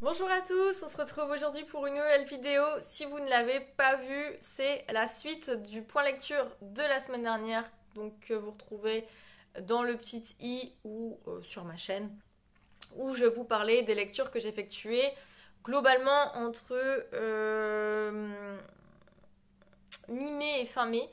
Bonjour à tous, on se retrouve aujourd'hui pour une nouvelle vidéo. Si vous ne l'avez pas vue, c'est la suite du point lecture de la semaine dernière, donc que vous retrouvez dans le petit i ou sur ma chaîne, où je vous parlais des lectures que j'effectuais globalement entre mi-mai et fin mai.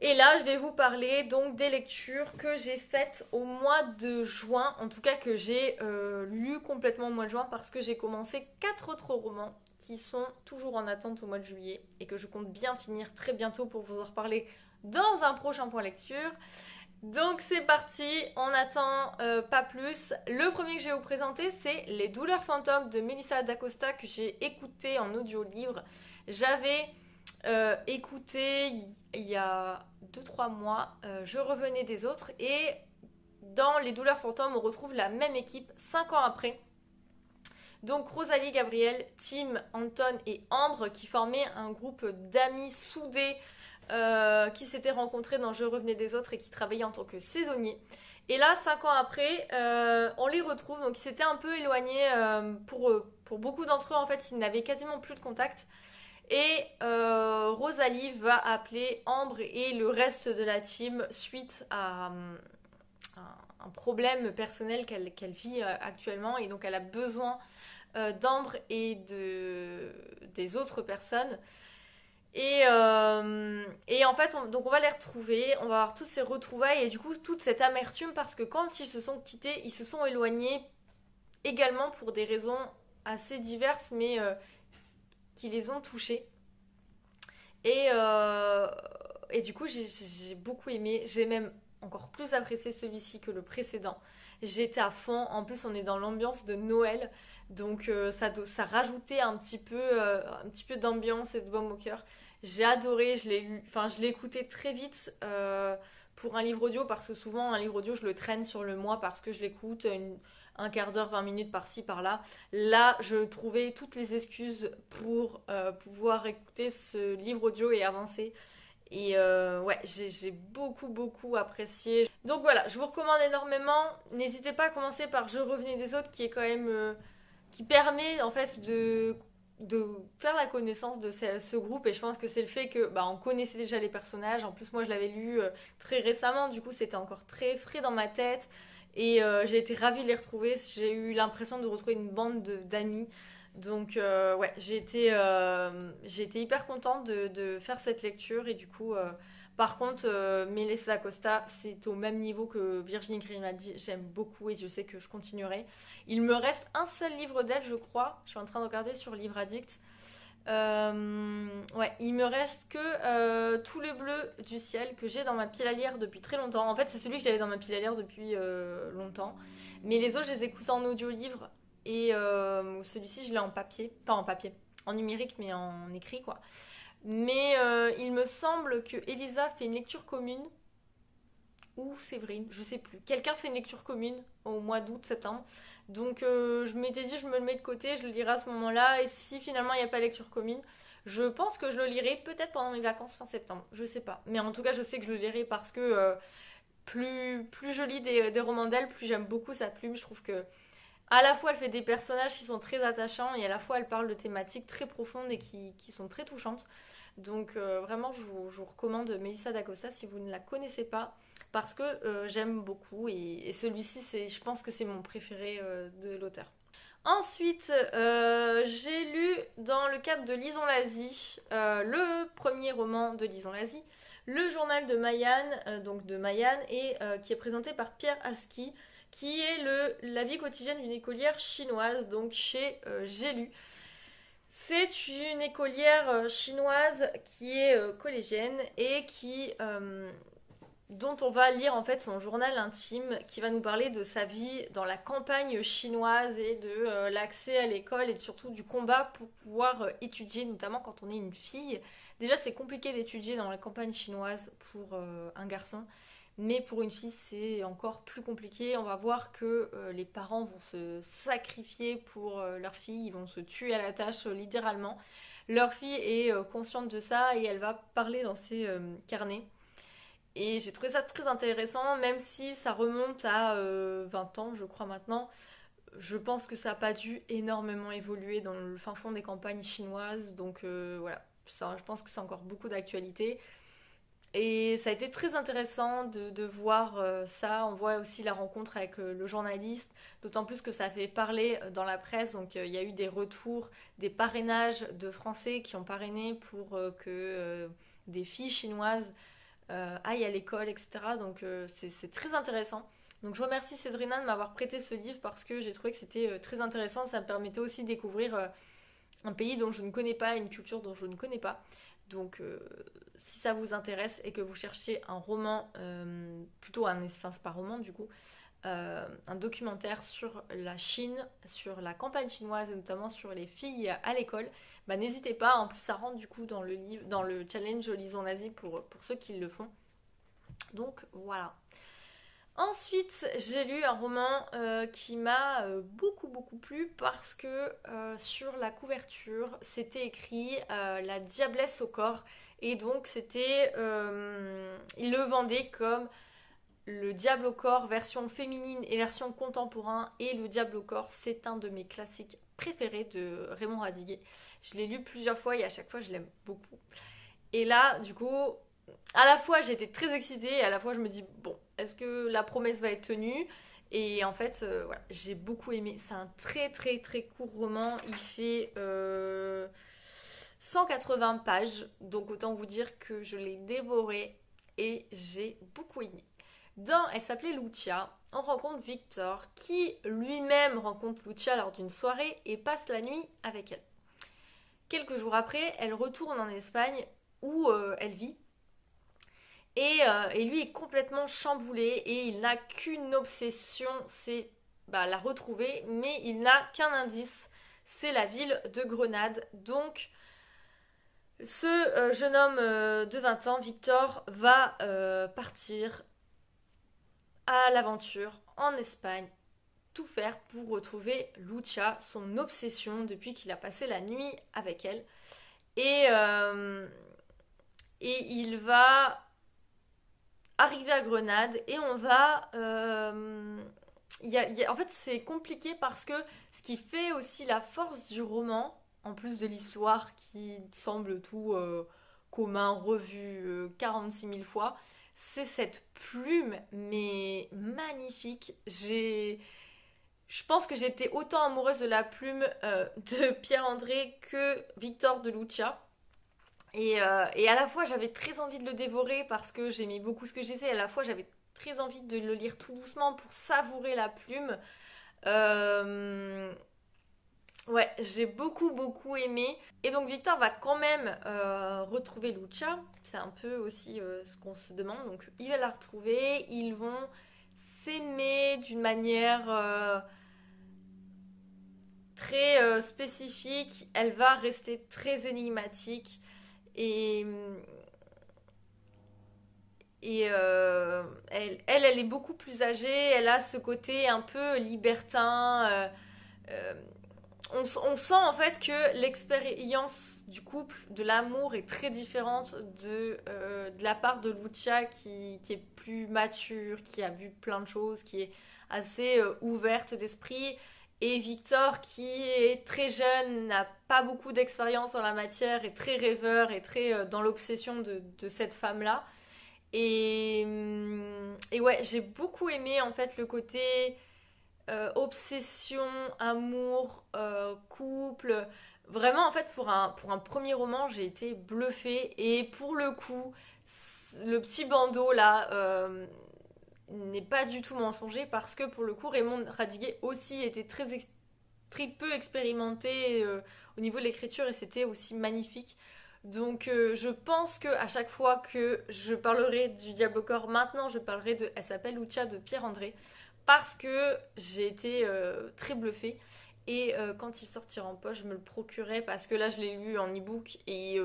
Et là, je vais vous parler donc des lectures que j'ai faites au mois de juin, en tout cas que j'ai lu complètement au mois de juin parce que j'ai commencé 4 autres romans qui sont toujours en attente au mois de juillet et que je compte bien finir très bientôt pour vous en reparler dans un prochain point lecture. Donc c'est parti, on n'attend pas plus. Le premier que je vais vous présenter, c'est Les douleurs fantômes de Melissa d'Acosta que j'ai écouté en audio-livre. J'avais écouté il y a 2-3 mois, Je revenais des autres et dans Les douleurs fantômes, on retrouve la même équipe 5 ans après. Donc Rosalie, Gabriel, Tim, Anton et Ambre qui formaient un groupe d'amis soudés qui s'étaient rencontrés dans Je revenais des autres et qui travaillaient en tant que saisonniers. Et là, 5 ans après, on les retrouve. Donc ils s'étaient un peu éloignés pour beaucoup d'entre eux. En fait, ils n'avaient quasiment plus de contact. Et Rosalie va appeler Ambre et le reste de la team suite à un problème personnel qu'elle vit actuellement. Et donc elle a besoin d'Ambre et des autres personnes. Et en fait, donc on va les retrouver, on va avoir toutes ces retrouvailles et du coup toute cette amertume parce que quand ils se sont quittés, ils se sont éloignés également pour des raisons assez diverses mais qui les ont touchés. Et, euh, et du coup, j'ai beaucoup aimé. J'ai même encore plus apprécié celui-ci que le précédent. J'étais à fond. En plus, on est dans l'ambiance de Noël. Donc, ça rajoutait un petit peu d'ambiance et de baume au cœur. J'ai adoré. Je l'ai écouté très vite pour un livre audio parce que souvent, un livre audio, je le traîne sur le mois parce que je l'écoute un quart d'heure, 20 minutes par-ci, par-là. Là, je trouvais toutes les excuses pour pouvoir écouter ce livre audio et avancer. Et ouais, j'ai beaucoup, beaucoup apprécié. Donc voilà, je vous recommande énormément. N'hésitez pas à commencer par Je revenais des autres, qui est quand même... qui permet en fait de faire la connaissance de ce groupe. Et je pense que c'est le fait que on connaissait déjà les personnages. En plus, moi, je l'avais lu très récemment. Du coup, c'était encore très frais dans ma tête. Et j'ai été ravie de les retrouver. J'ai eu l'impression de retrouver une bande d'amis. Donc ouais, j'ai été hyper contente de faire cette lecture. Et du coup, par contre, Melissa Acosta, c'est au même niveau que Virginie Grimaldi. J'aime beaucoup et je sais que je continuerai. Il me reste un seul livre d'elle, je crois. Je suis en train de regarder sur Livre Addict. Ouais, il me reste que Tous les bleus du ciel que j'ai dans ma pile à lire depuis très longtemps. En fait, c'est celui que j'avais dans ma pile à lire depuis longtemps. Mais les autres, je les écoute en audio-livre. Et celui-ci, je l'ai en papier. Pas en papier, en numérique, mais en écrit, quoi. Mais il me semble que Elisa fait une lecture commune ou Séverine, je sais plus. Quelqu'un fait une lecture commune au mois d'août, septembre. Donc je m'étais dit, je me le mets de côté, je le lirai à ce moment-là. Et si finalement il n'y a pas lecture commune, je pense que je le lirai peut-être pendant mes vacances fin septembre. Je sais pas. Mais en tout cas, je sais que je le lirai parce que plus je lis des romans d'elle, plus j'aime beaucoup sa plume. Je trouve que à la fois elle fait des personnages qui sont très attachants et à la fois elle parle de thématiques très profondes et qui sont très touchantes. Donc vraiment, je vous recommande Melissa d'Acosta si vous ne la connaissez pas, parce que j'aime beaucoup et celui-ci, je pense que c'est mon préféré de l'auteur. Ensuite, j'ai lu dans le cadre de Lison Lazy, le premier roman de Lison Lazy, Le journal de Mayan, donc de Mayan, et qui est présenté par Pierre Aski, qui est la vie quotidienne d'une écolière chinoise, donc chez J'ai lu. C'est une écolière chinoise qui est collégienne et dont on va lire en fait son journal intime qui va nous parler de sa vie dans la campagne chinoise et de l'accès à l'école et surtout du combat pour pouvoir étudier, notamment quand on est une fille. Déjà, c'est compliqué d'étudier dans la campagne chinoise pour un garçon. Mais pour une fille, c'est encore plus compliqué. On va voir que les parents vont se sacrifier pour leur fille. Ils vont se tuer à la tâche, littéralement. Leur fille est consciente de ça et elle va parler dans ses carnets. Et j'ai trouvé ça très intéressant, même si ça remonte à 20 ans, je crois maintenant. je pense que ça n'a pas dû énormément évoluer dans le fin fond des campagnes chinoises. Donc voilà, ça, je pense que c'est encore beaucoup d'actualité. Et ça a été très intéressant de voir ça. On voit aussi la rencontre avec le journaliste, d'autant plus que ça a fait parler dans la presse. Donc il y a eu des retours, des parrainages de Français qui ont parrainé pour que des filles chinoises aillent à l'école, etc. Donc c'est très intéressant. Donc je remercie Cédrina de m'avoir prêté ce livre parce que j'ai trouvé que c'était très intéressant. Ça me permettait aussi de découvrir un pays dont je ne connais pas, une culture dont je ne connais pas. Donc si ça vous intéresse et que vous cherchez un roman, plutôt enfin c'est pas un roman du coup, un documentaire sur la Chine, sur la campagne chinoise et notamment sur les filles à l'école, bah n'hésitez pas. En plus ça rentre du coup dans le livre, dans le challenge Lisons Asie pour ceux qui le font. Donc voilà. Ensuite, j'ai lu un roman qui m'a beaucoup plu parce que sur la couverture, c'était écrit La diablesse au corps. Et donc, il le vendait comme le diable au corps, version féminine et version contemporain. Et le diable au corps, c'est un de mes classiques préférés de Raymond Radiguet. Je l'ai lu plusieurs fois et à chaque fois, je l'aime beaucoup. Et là, du coup, à la fois j'étais très excitée et à la fois je me dis bon, est-ce que la promesse va être tenue? Et en fait, voilà, j'ai beaucoup aimé. C'est un très court roman. Il fait 180 pages, donc autant vous dire que je l'ai dévoré et j'ai beaucoup aimé. Elle s'appelait Lucia. On rencontre Victor qui lui-même rencontre Lucia lors d'une soirée et passe la nuit avec elle. Quelques jours après, elle retourne en Espagne où elle vit. Et lui est complètement chamboulé et il n'a qu'une obsession, c'est la retrouver, mais il n'a qu'un indice, c'est la ville de Grenade. Donc ce jeune homme de 20 ans, Victor, va partir à l'aventure en Espagne, tout faire pour retrouver Lucia, son obsession depuis qu'il a passé la nuit avec elle. Et, euh, et il va arriver à Grenade et on va... en fait, c'est compliqué parce que ce qui fait aussi la force du roman, en plus de l'histoire qui semble tout commun, revu 46 000 fois, c'est cette plume, mais magnifique. Je pense que j'étais autant amoureuse de la plume de Pierre-André que Victor de Lucia. Et à la fois, j'avais très envie de le dévorer parce que j'aimais beaucoup ce que je disais. Et à la fois, j'avais très envie de le lire tout doucement pour savourer la plume. Euh, Ouais, j'ai beaucoup aimé. Et donc, Victor va quand même retrouver Lucia. C'est un peu aussi ce qu'on se demande. Donc, il va la retrouver. Ils vont s'aimer d'une manière très spécifique. Elle va rester très énigmatique. Et, elle est beaucoup plus âgée, elle a ce côté un peu libertin. Euh, on sent en fait que l'expérience du couple, de l'amour est très différente de la part de Lucia qui est plus mature, qui a vu plein de choses, qui est assez ouverte d'esprit. Et Victor, qui est très jeune, n'a pas beaucoup d'expérience en la matière, est très rêveur et très dans l'obsession de cette femme-là. Et ouais, j'ai beaucoup aimé en fait le côté obsession, amour, couple. Vraiment, en fait, pour un premier roman, j'ai été bluffée. Et pour le coup, le petit bandeau là n'est pas du tout mensonger parce que pour le coup, Raymond Radiguet aussi était très peu expérimenté au niveau de l'écriture et c'était aussi magnifique. Donc je pense que à chaque fois que je parlerai du Diable au corps, maintenant je parlerai de Elle s'appelle Lucia de Pierre-André parce que j'ai été très bluffée. Et quand il sortira en poche, je me le procurerai parce que là je l'ai lu en e-book et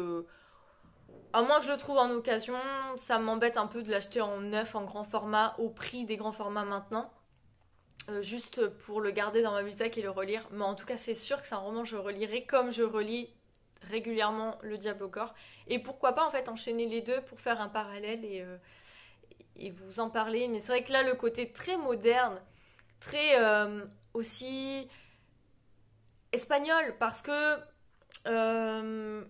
à moins que je le trouve en occasion, ça m'embête un peu de l'acheter en neuf, en grand format, au prix des grands formats maintenant. Juste pour le garder dans ma bibliothèque et le relire. Mais en tout cas, c'est sûr que c'est un roman que je relirai comme je relis régulièrement Le Diable au corps. Et pourquoi pas en fait enchaîner les deux pour faire un parallèle et vous en parler. Mais c'est vrai que là, le côté très moderne, très aussi espagnole parce que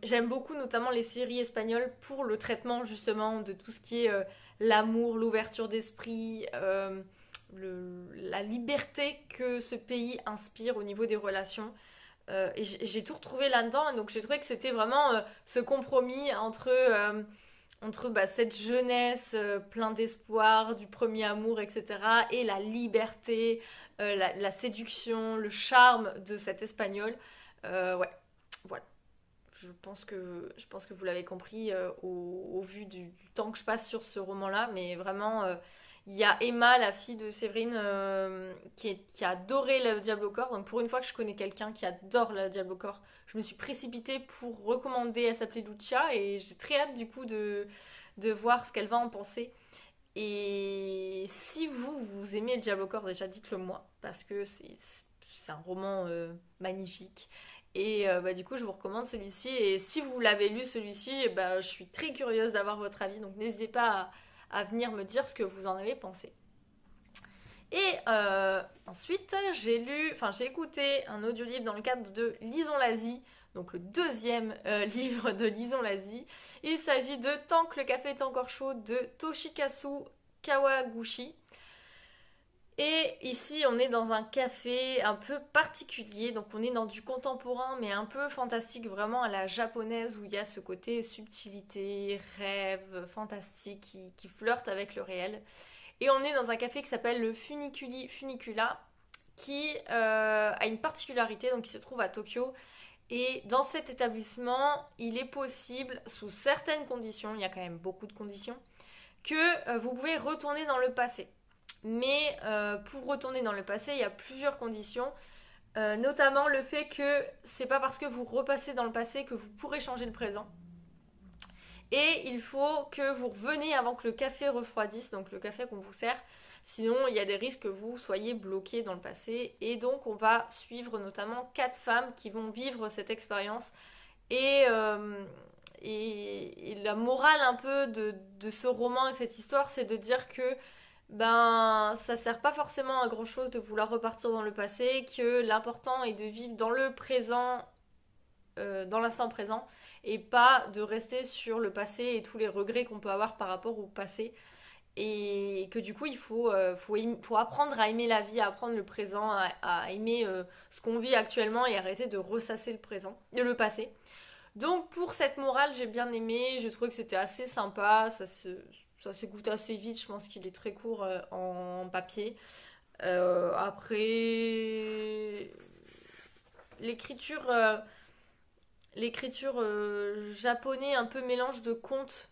j'aime beaucoup notamment les séries espagnoles pour le traitement justement de tout ce qui est l'amour, l'ouverture d'esprit, la liberté que ce pays inspire au niveau des relations. Et j'ai tout retrouvé là-dedans, donc j'ai trouvé que c'était vraiment ce compromis entre cette jeunesse plein d'espoir, du premier amour, etc., et la liberté, la séduction, le charme de cet espagnol. Ouais, voilà. Je pense que vous l'avez compris au vu du temps que je passe sur ce roman-là, mais vraiment, il y a Emma, la fille de Séverine, qui a adoré le Diable au corps. Donc pour une fois que je connais quelqu'un qui adore le Diable au corps, je me suis précipitée pour recommander. Elle s'appelait Lucia et j'ai très hâte du coup de voir ce qu'elle va en penser. Et si vous aimez le Diable au corps, déjà dites-le moi, parce que c'est un roman magnifique. Et du coup, je vous recommande celui-ci. Et si vous l'avez lu, celui-ci, je suis très curieuse d'avoir votre avis. Donc n'hésitez pas à venir me dire ce que vous en avez pensé. Et ensuite, j'ai écouté un audiolivre dans le cadre de Lisons l'Asie, donc le deuxième livre de Lisons l'Asie. Il s'agit de Tant que le café est encore chaud de Toshikazu Kawaguchi. Et ici, on est dans un café un peu particulier, donc on est dans du contemporain, mais un peu fantastique, vraiment à la japonaise, où il y a ce côté subtilité, rêve, fantastique, qui flirte avec le réel. Et on est dans un café qui s'appelle le Funicula, qui a une particularité, donc qui se trouve à Tokyo. Et dans cet établissement, il est possible, sous certaines conditions, il y a quand même beaucoup de conditions, que vous pouvez retourner dans le passé. Mais pour retourner dans le passé, il y a plusieurs conditions, notamment le fait que c'est pas parce que vous repassez dans le passé que vous pourrez changer le présent. Et il faut que vous reveniez avant que le café refroidisse, donc le café qu'on vous sert. Sinon, il y a des risques que vous soyez bloqué dans le passé. Et donc, on va suivre notamment 4 femmes qui vont vivre cette expérience. Et la morale un peu de ce roman et cette histoire, c'est de dire que ça sert pas forcément à grand chose de vouloir repartir dans le passé, que l'important est de vivre dans le présent, dans l'instant présent, et pas de rester sur le passé et tous les regrets qu'on peut avoir par rapport au passé. Et que du coup, il faut apprendre à aimer la vie, à apprendre le présent, à aimer ce qu'on vit actuellement et arrêter de ressasser le passé. Donc pour cette morale, j'ai bien aimé, j'ai trouvé que c'était assez sympa, ça s'écoute assez vite, je pense qu'il est très court en papier. Après, l'écriture, japonais, un peu mélange de contes.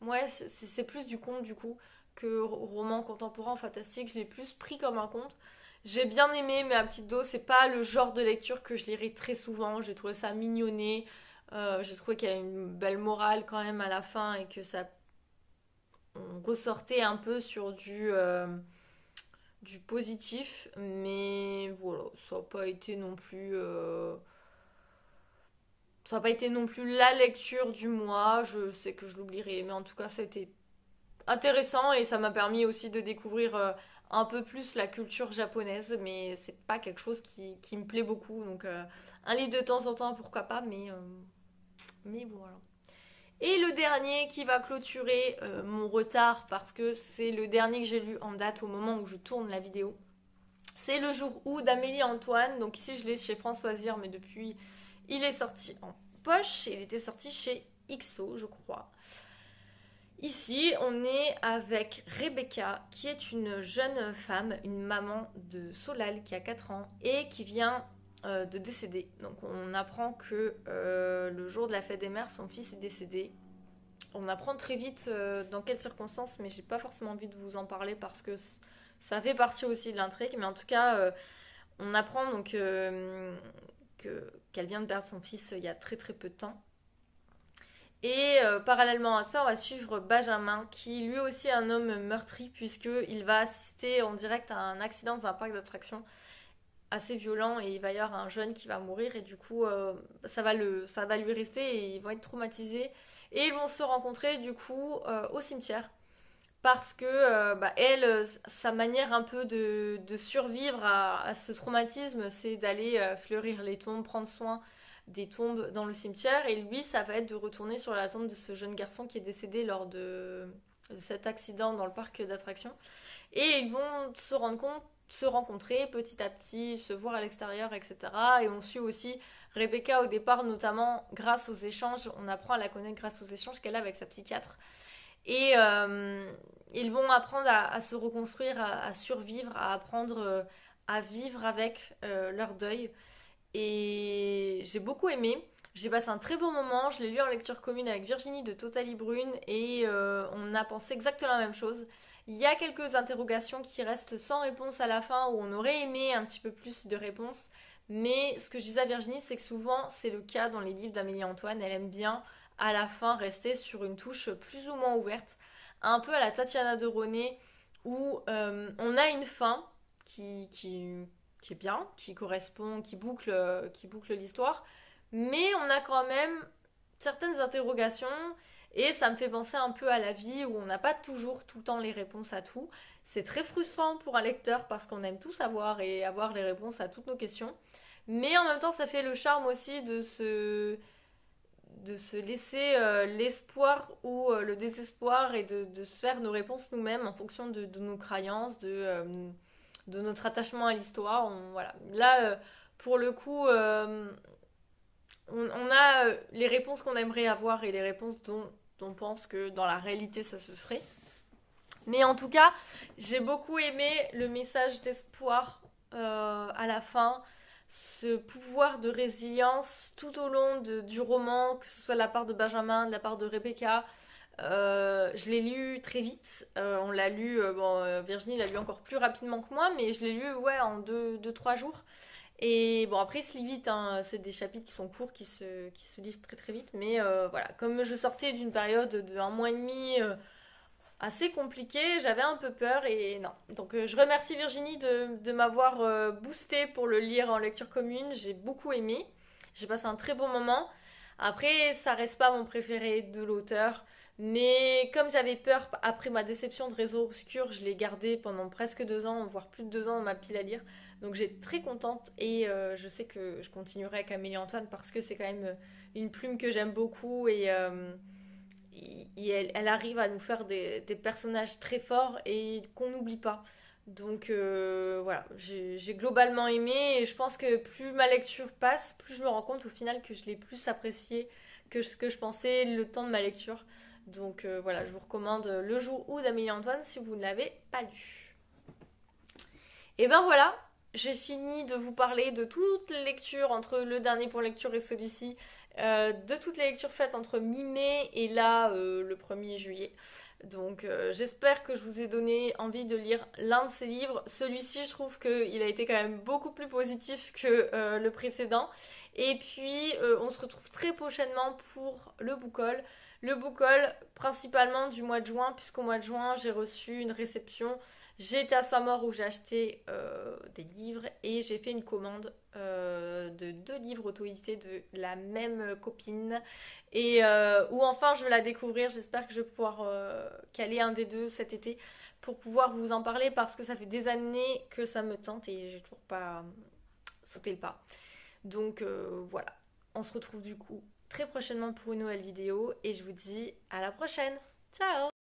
Ouais, c'est plus du conte du coup que roman contemporain fantastique. Je l'ai plus pris comme un conte. J'ai bien aimé, mais à petite dose, c'est pas le genre de lecture que je lirai très souvent. J'ai trouvé ça mignonné. J'ai trouvé qu'il y a une belle morale quand même à la fin et que ça on ressortait un peu sur du positif, mais voilà, ça n'a pas été non plus ça n'a pas été non plus la lecture du mois. Je sais que je l'oublierai, mais en tout cas, ça a été intéressant et ça m'a permis aussi de découvrir un peu plus la culture japonaise, mais c'est pas quelque chose qui me plaît beaucoup. Donc, un livre de temps en temps, pourquoi pas, mais voilà. Et le dernier qui va clôturer mon retard, parce que c'est le dernier que j'ai lu en date au moment où je tourne la vidéo, c'est Le jour où d'Amélie Antoine. Donc ici je l'ai chez Françoisire, mais depuis il est sorti en poche. Il était sorti chez XO, je crois. Ici, on est avec Rebecca, qui est une jeune femme, une maman de Solal qui a 4 ans et qui vient de décéder. Donc on apprend que le jour de la fête des mères, son fils est décédé. On apprend très vite dans quelles circonstances, mais j'ai pas forcément envie de vous en parler parce que ça fait partie aussi de l'intrigue. Mais en tout cas, on apprend donc qu'elle vient de perdre son fils il y a très très peu de temps. Et parallèlement à ça, on va suivre Benjamin, qui lui aussi est un homme meurtri, puisqu'il va assister en direct à un accident dans un parc d'attractions assez violent, et il va y avoir un jeune qui va mourir, et du coup, ça va lui rester, et ils vont être traumatisés. Et ils vont se rencontrer, du coup, au cimetière, parce que elle, sa manière un peu de survivre à ce traumatisme, c'est d'aller fleurir les tombes, prendre soin des tombes dans le cimetière, et lui, ça va être de retourner sur la tombe de ce jeune garçon qui est décédé lors de cet accident dans le parc d'attractions. Et ils vont se rendre compte, se rencontrer petit à petit, se voir à l'extérieur, etc. Et on suit aussi Rebecca au départ, notamment grâce aux échanges. On apprend à la connaître grâce aux échanges qu'elle a avec sa psychiatre. Et ils vont apprendre à se reconstruire, à survivre, à apprendre à vivre avec leur deuil. Et j'ai beaucoup aimé. J'ai passé un très bon moment. Je l'ai lu en lecture commune avec Virginie de Totally Brune et on a pensé exactement la même chose. Il y a quelques interrogations qui restent sans réponse à la fin où on aurait aimé un petit peu plus de réponses. Mais ce que je disais à Virginie, c'est que souvent c'est le cas dans les livres d'Amélie Antoine. Elle aime bien à la fin rester sur une touche plus ou moins ouverte, un peu à la Tatiana de René, où on a une fin qui est bien, qui correspond, qui boucle l'histoire, mais on a quand même certaines interrogations et ça me fait penser un peu à la vie où on n'a pas toujours tout le temps les réponses à tout. C'est très frustrant pour un lecteur parce qu'on aime tout savoir et avoir les réponses à toutes nos questions. Mais en même temps, ça fait le charme aussi de se laisser l'espoir ou le désespoir et de se faire nos réponses nous-mêmes en fonction de nos croyances, de notre attachement à l'histoire. Voilà. Là, pour le coup, on a les réponses qu'on aimerait avoir et les réponses dont on pense que dans la réalité ça se ferait. Mais en tout cas, j'ai beaucoup aimé le message d'espoir à la fin, ce pouvoir de résilience tout au long du roman, que ce soit de la part de Benjamin, de la part de Rebecca. Je l'ai lu très vite. On l'a lu, Virginie l'a lu encore plus rapidement que moi, mais je l'ai lu ouais, en 2-3 jours. Et bon, après, il se lit vite, hein. C'est des chapitres qui sont courts, qui se livrent très très vite. Mais voilà, comme je sortais d'une période de 1 mois et demi assez compliquée, j'avais un peu peur et non. Donc je remercie Virginie de m'avoir boosté pour le lire en lecture commune. J'ai beaucoup aimé. J'ai passé un très bon moment. Après, ça reste pas mon préféré de l'auteur. Mais comme j'avais peur après ma déception de Réseau Obscur, je l'ai gardé pendant presque 2 ans, voire plus de 2 ans dans ma pile à lire. Donc j'ai très contente et je sais que je continuerai avec Amélie Antoine parce que c'est quand même une plume que j'aime beaucoup et elle arrive à nous faire des personnages très forts et qu'on n'oublie pas. Donc voilà, j'ai globalement aimé et je pense que plus ma lecture passe, plus je me rends compte au final que je l'ai plus apprécié que ce que je pensais le temps de ma lecture. Donc voilà, je vous recommande Le Jour où d'Amélie Antoine si vous ne l'avez pas lu. Et ben voilà, j'ai fini de vous parler de toutes les lectures entre le dernier pour lecture et celui-ci, de toutes les lectures faites entre mi-mai et là le 1er juillet. Donc j'espère que je vous ai donné envie de lire l'un de ces livres. Celui-ci, je trouve qu'il a été quand même beaucoup plus positif que le précédent. Et puis on se retrouve très prochainement pour le book haul. Le book haul principalement du mois de juin, puisqu'au mois de juin j'ai reçu une réception. J'ai été à Saint-Maur où j'ai acheté des livres et j'ai fait une commande de 2 livres auto-édités de la même copine et où enfin je vais la découvrir. J'espère que je vais pouvoir caler un des deux cet été pour pouvoir vous en parler parce que ça fait des années que ça me tente et j'ai toujours pas sauté le pas. Donc voilà, on se retrouve du coup très prochainement pour une nouvelle vidéo et je vous dis à la prochaine. Ciao!